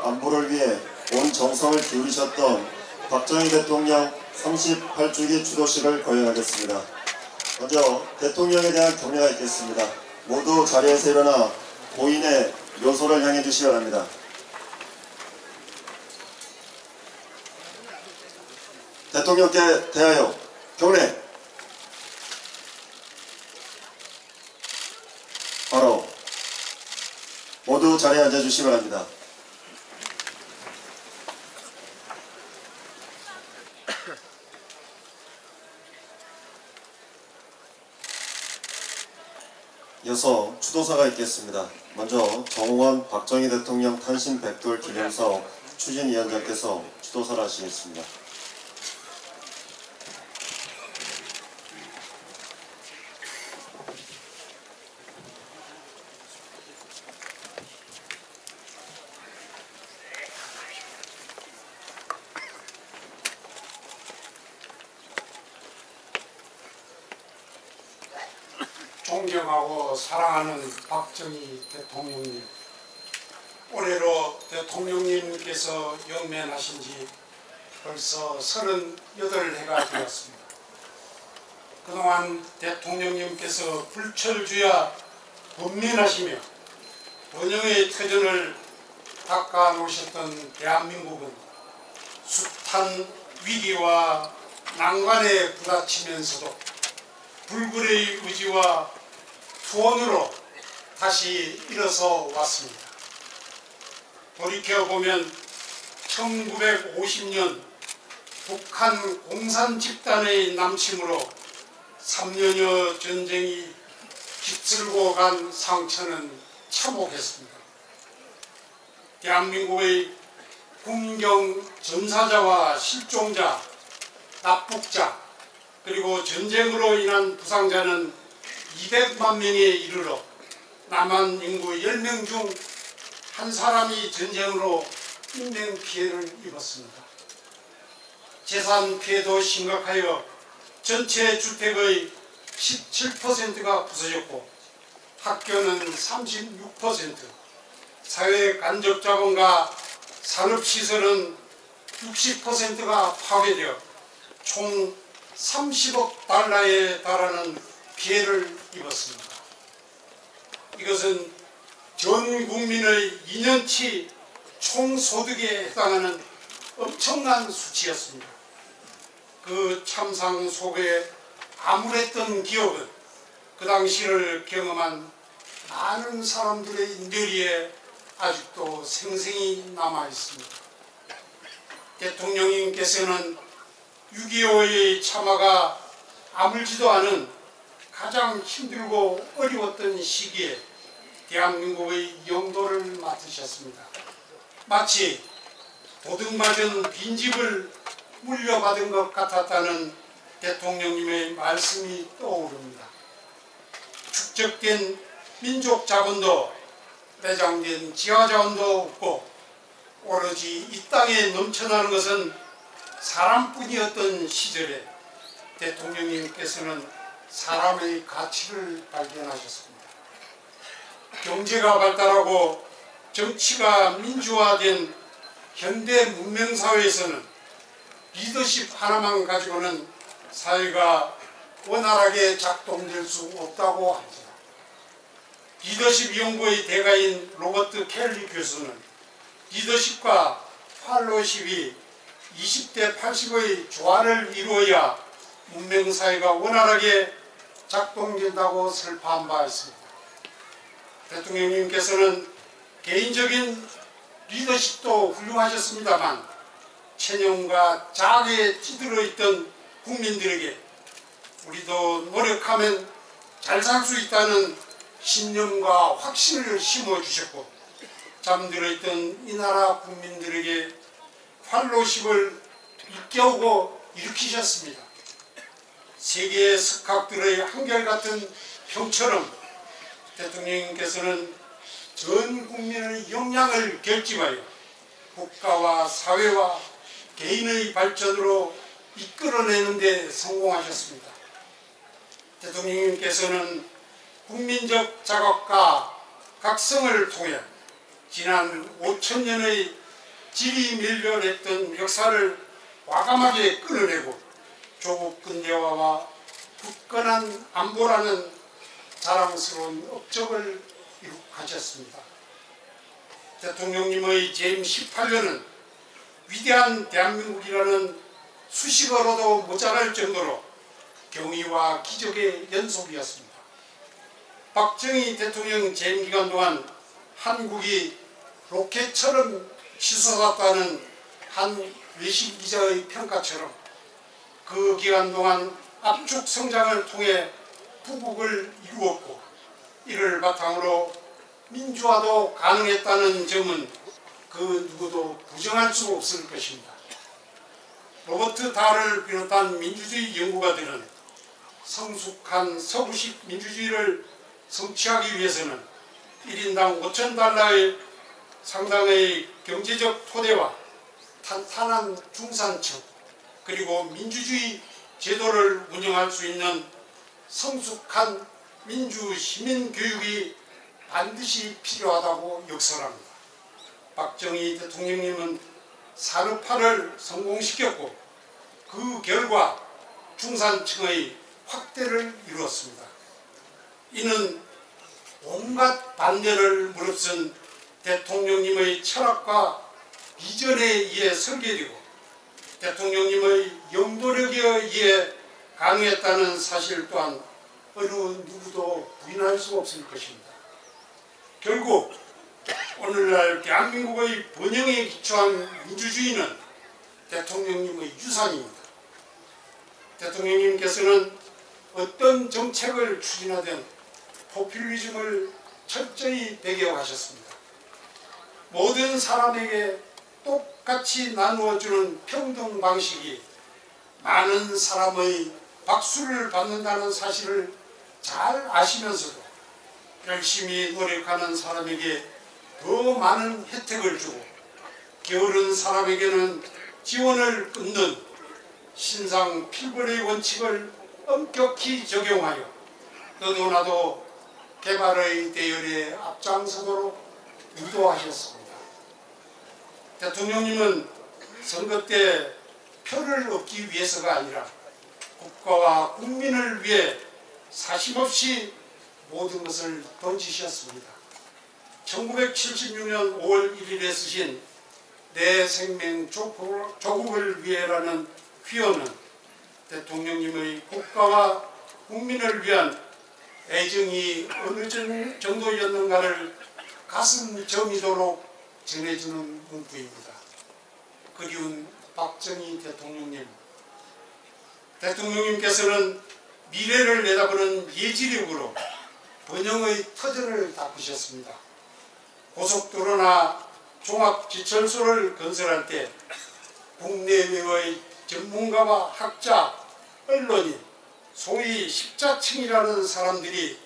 안보를 위해 온 정성을 기울이셨던 박정희 대통령 38주기 추도식을 거행하겠습니다. 먼저 대통령에 대한 경례가 있겠습니다. 모두 자리에서 일어나 고인의 묘소를 향해 주시기 바랍니다. 대통령께 대하여 경례. 바로 모두 자리에 앉아주시기 바랍니다. 이어서 추도사가 있겠습니다. 먼저 정홍원 박정희 대통령 탄신 100돌 기념사업 추진위원장께서 추도사를 하시겠습니다. 존경하고 사랑하는 박정희 대통령님, 올해로 대통령님께서 영면하신 지 벌써 38해가 되었습니다. 그동안 대통령님께서 불철주야 번민하시며 번영의 터전을 닦아놓으셨던 대한민국은 숱한 위기와 난관에 부딪히면서도 불굴의 의지와 투혼으로 다시 일어서 왔습니다. 돌이켜보면 1950년 북한 공산 집단의 남침으로 3년여 전쟁이 깃들고 간 상처는 참혹했습니다. 대한민국의 군경 전사자와 실종자, 납북자, 그리고 전쟁으로 인한 부상자는 200만 명에 이르러 남한 인구 10명 중 한 사람이 전쟁으로 인명피해를 입었습니다. 재산 피해도 심각하여 전체 주택의 17%가 부서졌고 학교는 36%, 사회 간접자본과 산업시설은 60%가 파괴되어 총 30억 달러에 달하는 피해를 입었습니다. 이것은 전 국민의 2년치 총소득에 해당하는 엄청난 수치였습니다. 그 참상 속에 암울했던 기억은 그 당시를 경험한 많은 사람들의 뇌리에 아직도 생생히 남아 있습니다. 대통령님께서는 6.25의 참화가 아물지도 않은 가장 힘들고 어려웠던 시기에 대한민국의 영도를 맡으셨습니다. 마치 도둑맞은 빈집을 물려받은 것 같았다는 대통령님의 말씀이 떠오릅니다. 축적된 민족 자본도 매장된 지하 자원도 없고 오로지 이 땅에 넘쳐나는 것은 사람뿐이었던 시절에 대통령님께서는 사람의 가치를 발견하셨습니다. 경제가 발달하고 정치가 민주화된 현대 문명사회에서는 리더십 하나만 가지고는 사회가 원활하게 작동될 수 없다고 합니다. 리더십 연구의 대가인 로버트 켈리 교수는 리더십과 팔로우십이 20대 80의 조화를 이루어야 문명사회가 원활하게 작동된다고 설파한 바 있습니다. 대통령님께서는 개인적인 리더십도 훌륭하셨습니다만 체념과 자아에 찌들어 있던 국민들에게 우리도 노력하면 잘 살 수 있다는 신념과 확신을 심어주셨고 잠들어 있던 이 나라 국민들에게 팔로우십을 일깨우고 일으키셨습니다. 세계의 석학들의 한결같은 평처럼 대통령님께서는 전 국민의 역량을 결집하여 국가와 사회와 개인의 발전으로 이끌어내는 데 성공하셨습니다. 대통령님께서는 국민적 자각과 각성을 통해 지난 5,000년의 질이 밀려냈던 역사를 과감하게 끊어내고 조국 근대화와 굳건한 안보라는 자랑스러운 업적을 이룩하셨습니다. 대통령님의 재임 18년은 위대한 대한민국이라는 수식어로도 모자랄 정도로 경의와 기적의 연속이었습니다. 박정희 대통령 재임 기간 동안 한국이 로켓처럼 치솟았다는 한 외신 기자의 평가처럼 그 기간 동안 압축 성장을 통해 부국을 이루었고 이를 바탕으로 민주화도 가능했다는 점은 그 누구도 부정할 수 없을 것입니다. 로버트 달을 비롯한 민주주의 연구가들은 성숙한 서구식 민주주의를 성취하기 위해서는 1인당 5,000달러의 상당의 경제적 토대와 탄탄한 중산층 그리고 민주주의 제도를 운영할 수 있는 성숙한 민주 시민 교육이 반드시 필요하다고 역설합니다. 박정희 대통령님은 산업화를 성공시켰고 그 결과 중산층의 확대를 이루었습니다. 이는 온갖 반대를 무릅쓴 대통령님의 철학과 비전에 의해 설계되고 대통령님의 영도력에 의해 가능했다는 사실 또한 어느 누구도 부인할 수 없을 것입니다. 결국 오늘날 대한민국의 번영에 기초한 민주주의는 대통령님의 유산입니다. 대통령님께서는 어떤 정책을 추진하든 포퓰리즘을 철저히 배격하셨습니다. 모든 사람에게 똑같이 나누어주는 평등 방식이 많은 사람의 박수를 받는다는 사실을 잘 아시면서도 열심히 노력하는 사람에게 더 많은 혜택을 주고 게으른 사람에게는 지원을 끊는 신상 필벌의 원칙을 엄격히 적용하여 너도 나도 개발의 대열에 앞장서도록 유도하셨습니다. 대통령님은 선거 때 표를 얻기 위해서가 아니라 국가와 국민을 위해 사심없이 모든 것을 던지셨습니다. 1976년 5월 1일에 쓰신 내 생명 조국을 위해라는 휘어는 대통령님의 국가와 국민을 위한 애정이 어느 정도였는가를 가슴 저미도록 전해주는 문구입니다. 그리운 박정희 대통령님, 대통령님께서는 미래를 내다보는 예지력으로 번영의 터전을 닦으셨습니다. 고속도로나 종합지철소를 건설할 때 국내외의 전문가와 학자, 언론인, 소위 십자층이라는 사람들이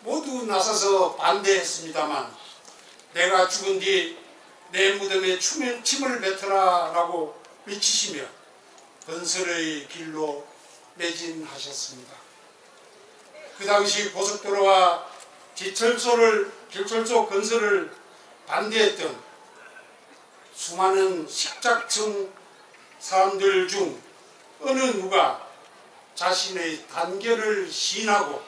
모두 나서서 반대했습니다만 내가 죽은 뒤 내 무덤에 침을 뱉어라 라고 외치시며 건설의 길로 매진하셨습니다. 그 당시 고속도로와 지철소 건설을 반대했던 수많은 십자층 사람들 중 어느 누가 자신의 단결을 시인하고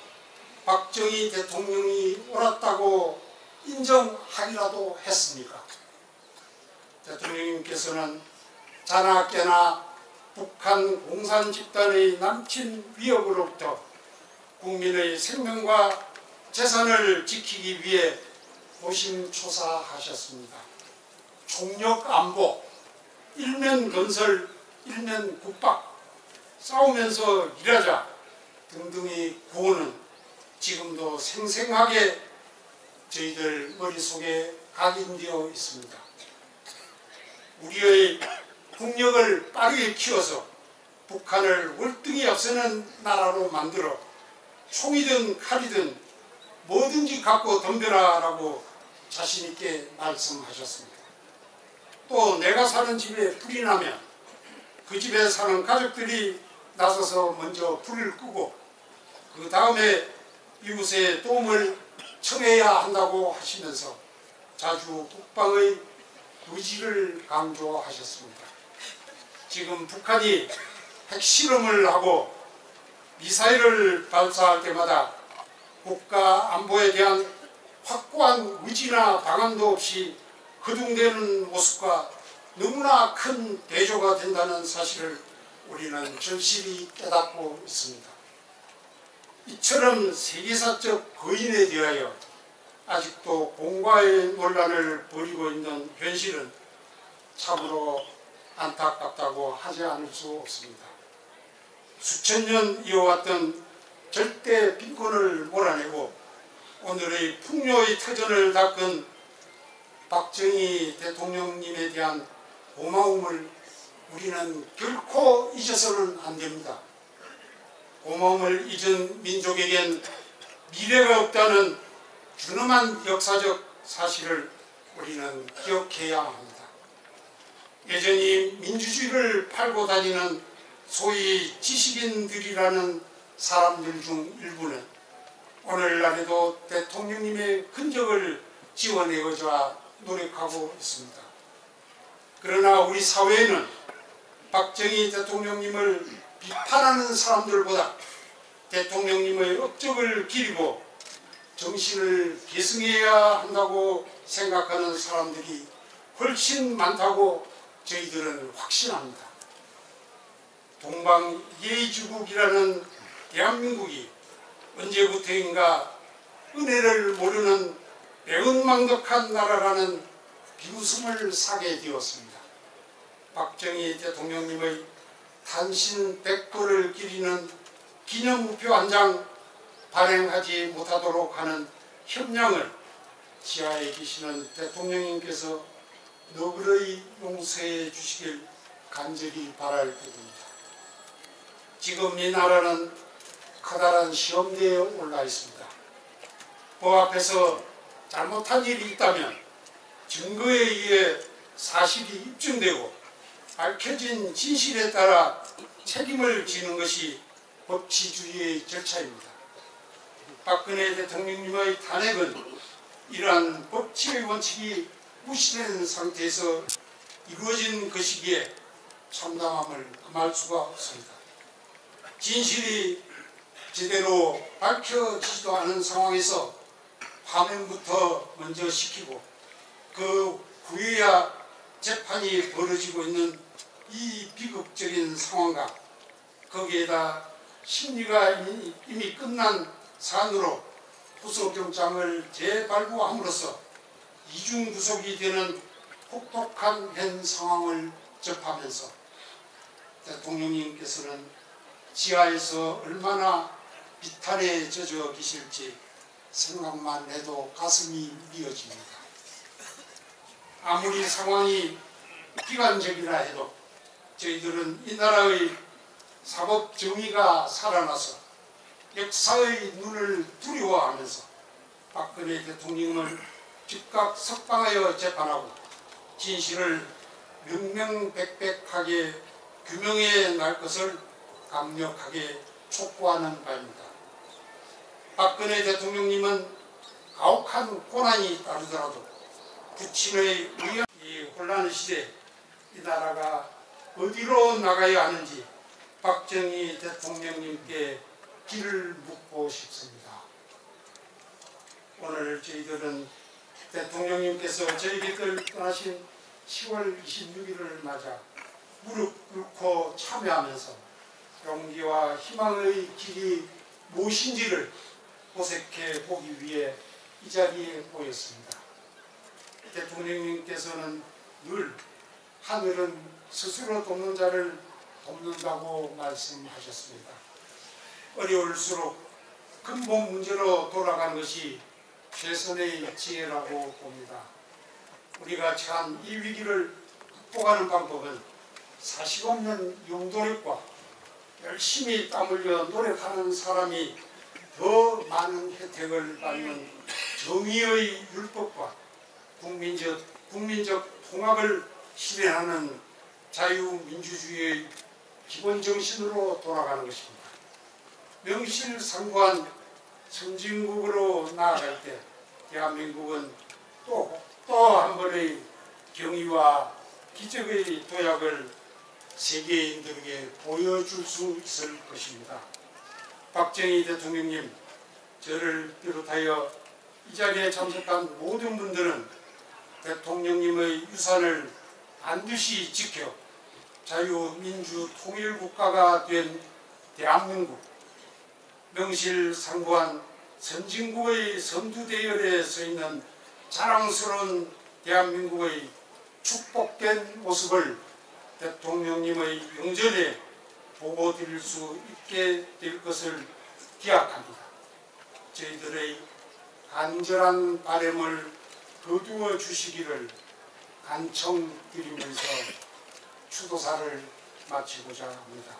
박정희 대통령이 옳았다고 인정하기라도 했습니까? 대통령님께서는 자나깨나 북한 공산 집단의 남친 위협으로부터 국민의 생명과 재산을 지키기 위해 노심초사하셨습니다. 총력 안보, 일면 건설, 일면 국박, 싸우면서 일하자 등등의 구호는 지금도 생생하게 저희들 머릿속에 각인되어 있습니다. 우리의 국력을 빠르게 키워서 북한을 월등히 앞서는 나라로 만들어 총이든 칼이든 뭐든지 갖고 덤벼라 라고 자신있게 말씀하셨습니다. 또 내가 사는 집에 불이 나면 그 집에 사는 가족들이 나서서 먼저 불을 끄고 그 다음에 이웃의 도움을 청해야 한다고 하시면서 자주 국방의 의지를 강조하셨습니다. 지금 북한이 핵실험을 하고 미사일을 발사할 때마다 국가 안보에 대한 확고한 의지나 방안도 없이 허둥대는 모습과 너무나 큰 대조가 된다는 사실을 우리는 절실히 깨닫고 있습니다. 이처럼 세계사적 거인에 대하여 아직도 공과의 논란을 벌이고 있는 현실은 참으로 안타깝다고 하지 않을 수 없습니다. 수천 년 이어왔던 절대 빈곤을 몰아내고 오늘의 풍요의 터전을 닦은 박정희 대통령님에 대한 고마움을 우리는 결코 잊어서는 안 됩니다. 고마움을 잊은 민족에겐 미래가 없다는 준엄한 역사적 사실을 우리는 기억해야 합니다. 여전히 민주주의를 팔고 다니는 소위 지식인들이라는 사람들 중 일부는 오늘날에도 대통령님의 흔적을 지워내고자 노력하고 있습니다. 그러나 우리 사회에는 박정희 대통령님을 비판하는 사람들보다 대통령님의 업적을 기리고 정신을 계승해야 한다고 생각하는 사람들이 훨씬 많다고 저희들은 확신합니다. 동방예의주국이라는 대한민국이 언제부터인가 은혜를 모르는 배은망덕한 나라라는 비웃음을 사게 되었습니다. 박정희 대통령님의 탄신 100도를 기리는 기념우표 한 장 발행하지 못하도록 하는 협량을 지하에 계시는 대통령님께서 너그러이 용서해 주시길 간절히 바랄 뿐입니다. 지금 이 나라는 커다란 시험대에 올라 있습니다. 법 앞에서 잘못한 일이 있다면 증거에 의해 사실이 입증되고 밝혀진 진실에 따라 책임을 지는 것이 법치주의의 절차입니다. 박근혜 대통령님의 탄핵은 이러한 법치의 원칙이 무시된 상태에서 이루어진 것이기에 참담함을 금할 수가 없습니다. 진실이 제대로 밝혀지지도 않은 상황에서 파면부터 먼저 시키고 그 후에야 재판이 벌어지고 있는 이 비극적인 상황과 거기에다 심리가 이미 끝난 사안으로 구속영장을 재발부함으로써 이중구속이 되는 혹독한 현 상황을 접하면서 대통령님께서는 지하에서 얼마나 비탄에 젖어 계실지 생각만 해도 가슴이 미어집니다. 아무리 상황이 비관적이라 해도 저희들은 이 나라의 사법 정의가 살아나서 역사의 눈을 두려워하면서 박근혜 대통령을 즉각 석방하여 재판하고 진실을 명명백백하게 규명해 날 것을 강력하게 촉구하는 바입니다. 박근혜 대통령님은 가혹한 고난이 따르더라도 부친의 의한 이 혼란 시대 이 나라가 어디로 나가야 하는지 박정희 대통령님께 길을 묻고 싶습니다. 오늘 저희들은 대통령님께서 저희 곁을 떠나신 10월 26일을 맞아 무릎 꿇고 참여하면서 용기와 희망의 길이 무엇인지를 모색해 보기 위해 이 자리에 모였습니다. 대통령님께서는 늘 하늘은 스스로 돕는 자를 돕는다고 말씀하셨습니다. 어려울수록 근본 문제로 돌아가는 것이 최선의 지혜라고 봅니다. 우리가 처한 이 위기를 극복하는 방법은 40억 용도력과 열심히 땀 흘려 노력하는 사람이 더 많은 혜택을 받는 정의의 율법과 국민적 통합을 실현하는 자유민주주의의 기본 정신으로 돌아가는 것입니다. 명실상부한 선진국으로 나아갈 때 대한민국은 또 한 번의 경의와 기적의 도약을 세계인들에게 보여줄 수 있을 것입니다. 박정희 대통령님, 저를 비롯하여 이 자리에 참석한 모든 분들은 대통령님의 유산을 반드시 지켜 자유민주통일국가가 된 대한민국, 명실상부한 선진국의 선두대열에 서 있는 자랑스러운 대한민국의 축복된 모습을 대통령님의 영전에 보고드릴 수 있게 될 것을 기약합니다. 저희들의 간절한 바람을 거두어 주시기를 간청드리면서 추도사를 마치고자 합니다.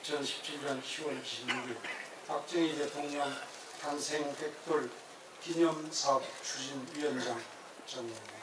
2017년 10월 26일 박정희 대통령 탄생 100돌 기념사업 추진위원장 정입니다.